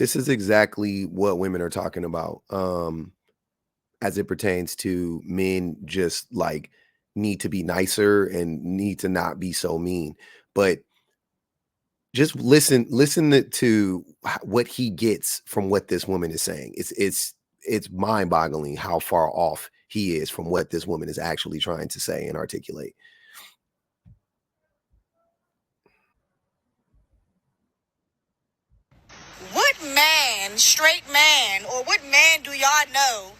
This is exactly what women are talking about, as it pertains to men just like need to be nicer and need to not be so mean. But just listen to what he gets from what this woman is saying. It's mind-boggling how far off he is from what this woman is actually trying to say and articulate. What man, straight man, or what man do y'all know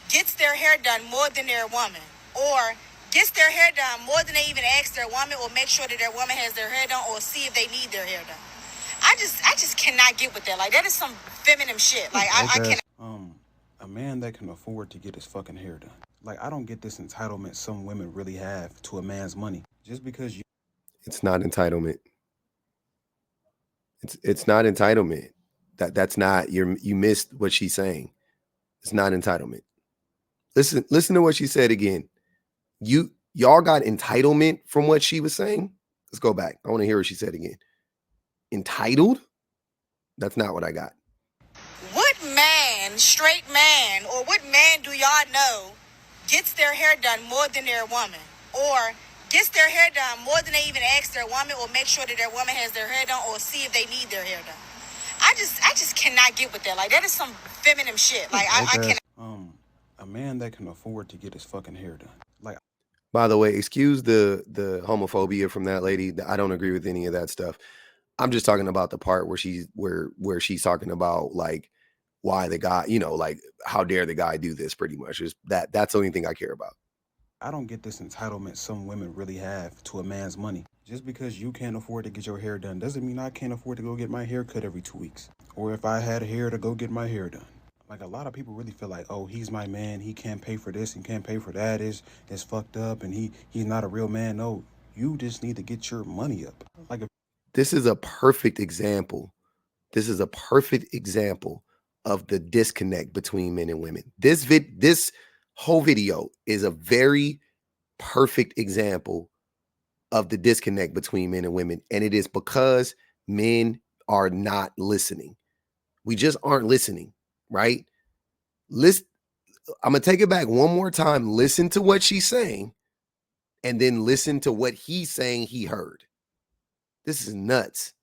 gets their hair done more than their woman? Or gets their hair done more than they even ask their woman, or make sure that their woman has their hair done, or see if they need their hair done? I just cannot get with that. Like, that is some feminine shit. Like, I cannot. A man that can afford to get his fucking hair done. Like, I don't get this entitlement some women really have to a man's money. Just because you... It's not entitlement. It's not entitlement. That's not, you missed what she's saying. It's not entitlement. Listen to what she said again. Y'all got entitlement from what she was saying. Let's go back. I want to hear what she said again. Entitled? That's not what I got. What man, straight man, or what man do y'all know gets their hair done more than their woman? Or gets their hair done more than they even ask their woman, or make sure that their woman has their hair done, or see if they need their hair done? I just cannot get with that. Like, that is some feminine shit. Like, I cannot. A man that can afford to get his fucking hair done. Like, by the way, excuse the homophobia from that lady. I don't agree with any of that stuff. I'm just talking about the part where she's talking about like why the guy, like how dare the guy do this, pretty much. Is that's the only thing I care about. I don't get this entitlement some women really have to a man's money. Just because you can't afford to get your hair done doesn't mean I can't afford to go get my hair cut every 2 weeks. Or if I had hair to go get my hair done. Like, a lot of people really feel like, oh, he's my man, he can't pay for this and can't pay for that, is fucked up, and he's not a real man. No, you just need to get your money up. Like, this is a perfect example. This is a perfect example of the disconnect between men and women. This whole video is a very perfect example of the disconnect between men and women. And it is because men are not listening. We just aren't listening, right? I'm going to take it back one more time. Listen to what she's saying, and then listen to what he's saying he heard. This is nuts.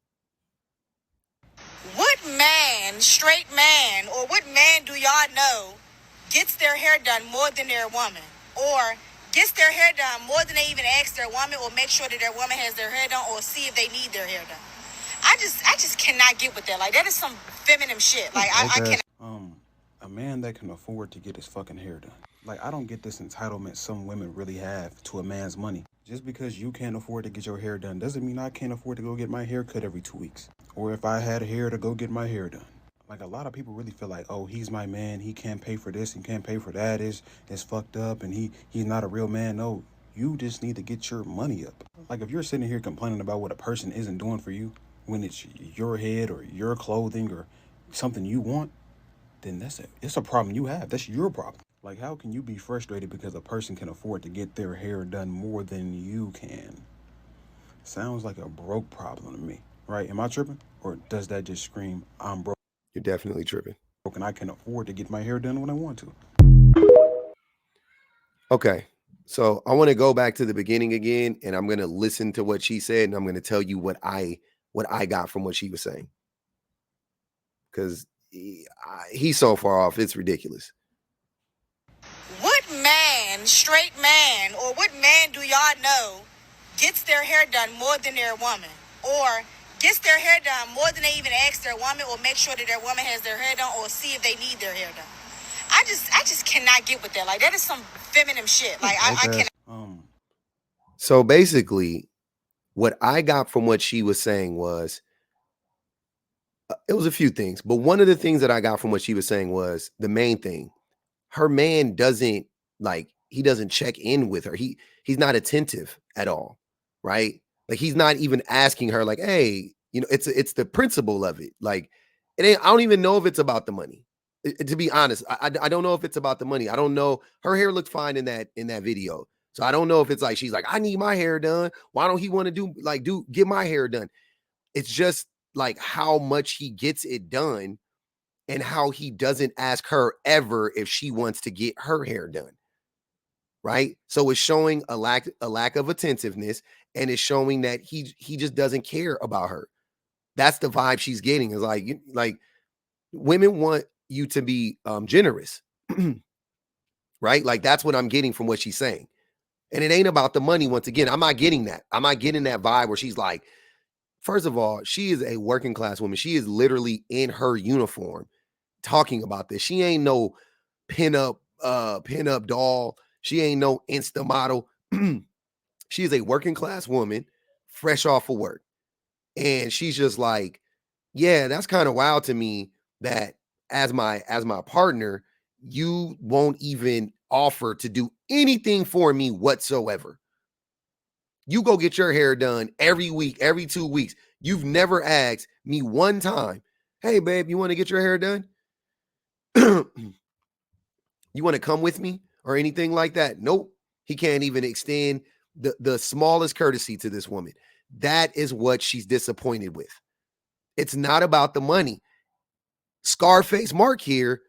What man, straight man, or what man do y'all know gets their hair done more than their woman? Or gets their hair done more than they even ask their woman, or make sure that their woman has their hair done, or see if they need their hair done? I just cannot get with that. Like, that is some feminine shit. Like, I cannot. A man that can afford to get his fucking hair done. Like, I don't get this entitlement some women really have to a man's money. Just because you can't afford to get your hair done doesn't mean I can't afford to go get my hair cut every 2 weeks. Or if I had hair to go get my hair done. Like, a lot of people really feel like, oh, he's my man, he can't pay for this and can't pay for that, is fucked up, and he's not a real man. No, you just need to get your money up. Like, if you're sitting here complaining about what a person isn't doing for you when it's your head or your clothing or something you want, then it's a problem you have. That's your problem. Like, how can you be frustrated because a person can afford to get their hair done more than you can? Sounds like a broke problem to me, right? Am I tripping? Or does that just scream, I'm broke? You're definitely tripping. And I can afford to get my hair done when I want to. Okay, so I want to go back to the beginning again, and I'm going to listen to what she said, and I'm going to tell you what I got from what she was saying. Because he's so far off, it's ridiculous. What man, straight man, or what man do y'all know gets their hair done more than their woman? Or gets their hair done more than they even ask their woman, or make sure that their woman has their hair done, or see if they need their hair done? I just cannot get with that. Like, that is some feminine shit. Like, I cannot. So basically, what I got from what she was saying was, it was a few things, but one of the things that I got from what she was saying was the main thing. Her man doesn't check in with her. He's not attentive at all, right? Like, he's not even asking her like, hey, it's the principle of it. Like, it ain't, I don't even know if it's about the money. To be honest, I don't know if it's about the money. I don't know. Her hair looked fine in that video. So I don't know if it's like, she's like, I need my hair done. Why don't he want to get my hair done? It's just like how much he gets it done and how he doesn't ask her ever if she wants to get her hair done. Right? So it's showing a lack of attentiveness, and it's showing that he just doesn't care about her. That's the vibe she's getting. Is like women want you to be generous. Right? Like that's what I'm getting from what she's saying. And it ain't about the money. Once again, I'm not getting that. I'm not getting that vibe where she's like, first of all, she is a working class woman. She is literally in her uniform talking about this. She ain't no pinup doll. She ain't no Insta model. She is a working class woman, fresh off of work. And she's just like, yeah, that's kind of wild to me that as my partner, you won't even offer to do anything for me whatsoever. You go get your hair done every week, every 2 weeks. You've never asked me one time, hey, babe, you want to get your hair done? You want to come with me or anything like that? Nope. He can't even extend the smallest courtesy to this woman. That is what she's disappointed with. It's not about the money. Scarface Mark here,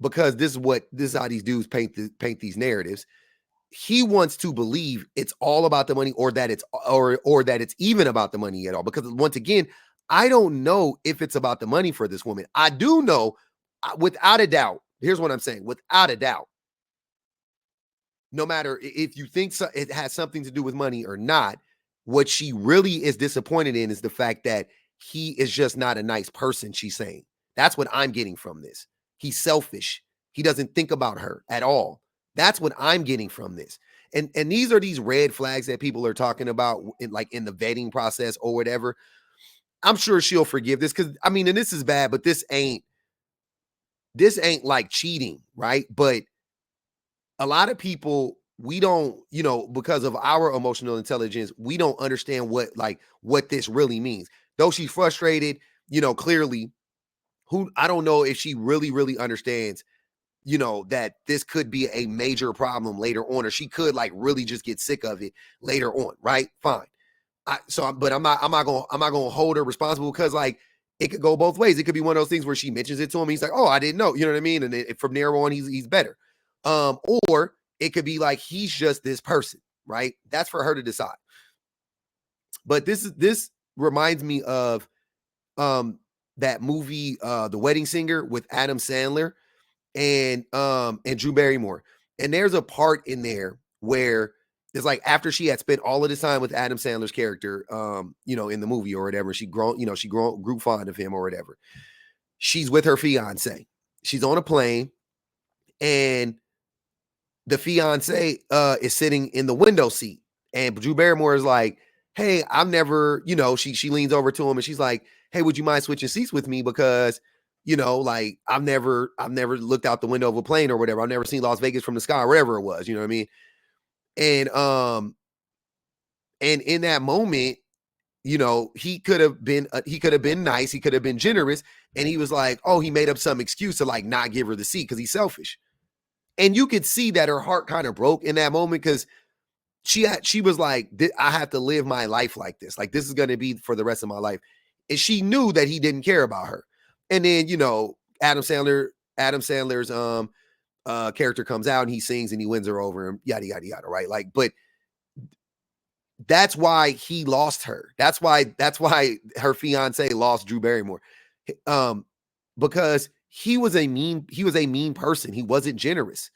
because this is how these dudes paint these narratives. He wants to believe it's all about the money, or that it's even about the money at all. Because once again, I don't know if it's about the money for this woman. I do know, without a doubt. Here's what I'm saying: without a doubt, no matter if you think it has something to do with money or not, what she really is disappointed in is the fact that he is just not a nice person. She's saying that's what I'm getting from this. He's selfish. He doesn't think about her at all. That's what I'm getting from this. And these are these red flags that people are talking about in the vetting process or whatever. I'm sure she'll forgive this, because I mean, and this is bad, but this ain't like cheating, right? But a lot of people, we don't, because of our emotional intelligence, we don't understand what this really means. Though she's frustrated, clearly, I don't know if she really understands, that this could be a major problem later on, or she could really just get sick of it later on, right? Fine. But I'm not gonna hold her responsible, because it could go both ways. It could be one of those things where she mentions it to him, he's like, oh, I didn't know, you know what I mean? And then from there on, he's better. Or it could be like he's just this person, right? That's for her to decide. But this reminds me of that movie, The Wedding Singer, with Adam Sandler and Drew Barrymore. And there's a part in there where it's like after she had spent all of this time with Adam Sandler's character, in the movie or whatever, she grew fond of him or whatever. She's with her fiance. She's on a plane, and the fiance is sitting in the window seat, and Drew Barrymore is like, hey, I've never, she leans over to him and she's like, hey, would you mind switching seats with me? Because, I've never looked out the window of a plane or whatever. I've never seen Las Vegas from the sky, or wherever it was, you know what I mean? And in that moment, he could have been nice. He could have been generous. And he was like, oh, he made up some excuse to not give her the seat because he's selfish. And you could see that her heart kind of broke in that moment, because she was like, I have to live my life like this. Like, this is going to be for the rest of my life. And she knew that he didn't care about her. And then, Adam Sandler's character comes out and he sings and he wins her over, and yada, yada, yada, right? But that's why he lost her. That's why her fiance lost Drew Barrymore. Because he was a mean person. He wasn't generous.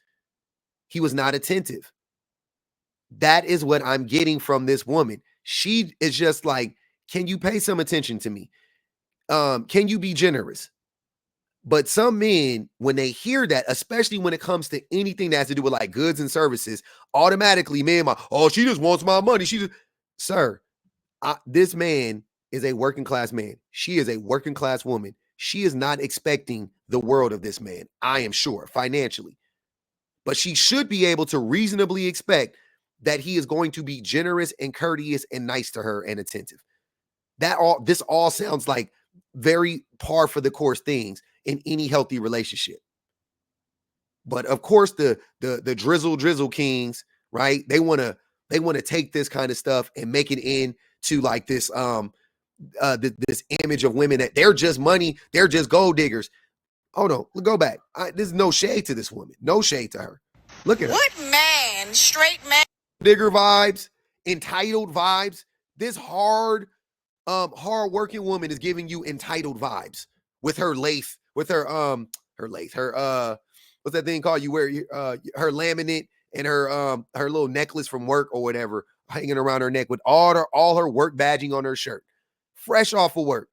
He was not attentive. That is what I'm getting from this woman. She is just like, can you pay some attention to me? Can you be generous? But some men, when they hear that, especially when it comes to anything that has to do with goods and services, automatically, man, she just wants my money. Sir, this man is a working class man. She is a working class woman. She is not expecting the world of this man, I am sure, financially. But she should be able to reasonably expect that he is going to be generous and courteous and nice to her and attentive. This all sounds like very par for the course things in any healthy relationship. But of course, the Drizzle Drizzle Kings, right? They want to take this kind of stuff and make it into this image of women that they're just money, they're just gold diggers. Hold on, go back. There's no shade to this woman. No shade to her. Look at her. What man, straight man, Digger vibes, entitled vibes. This hard working woman is giving you entitled vibes with her lace, with her lace, her what's that thing called? You wear her laminate and her little necklace from work or whatever hanging around her neck with all her work badging on her shirt. Fresh off of work.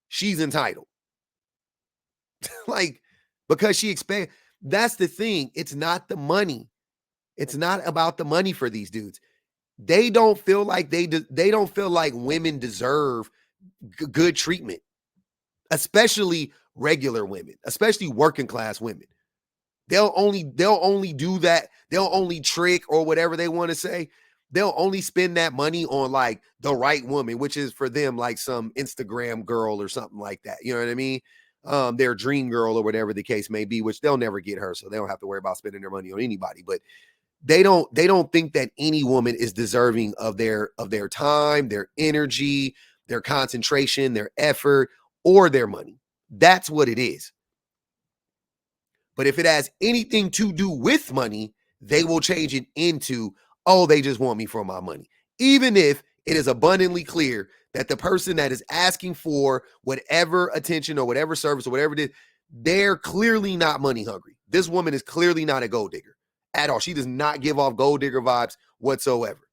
She's entitled. Like, because she expect. That's the thing. It's not the money. It's not about the money for these dudes. They don't feel like they don't feel like women deserve good treatment, especially regular women, especially working class women. They'll only do that. They'll only trick or whatever they want to say. They'll only spend that money on like the right woman, which is for them like some Instagram girl or something like that. You know what I mean? Their dream girl or whatever the case may be, which they'll never get her, so they don't have to worry about spending their money on anybody. But they don't think that any woman is deserving of their time, their energy, their concentration, their effort, or their money. That's what it is. But if it has anything to do with money, they will change it into, oh, they just want me for my money. Even if it is abundantly clear that the person that is asking for whatever attention or whatever service or whatever it is, they're clearly not money hungry. This woman is clearly not a gold digger at all. She does not give off gold digger vibes whatsoever.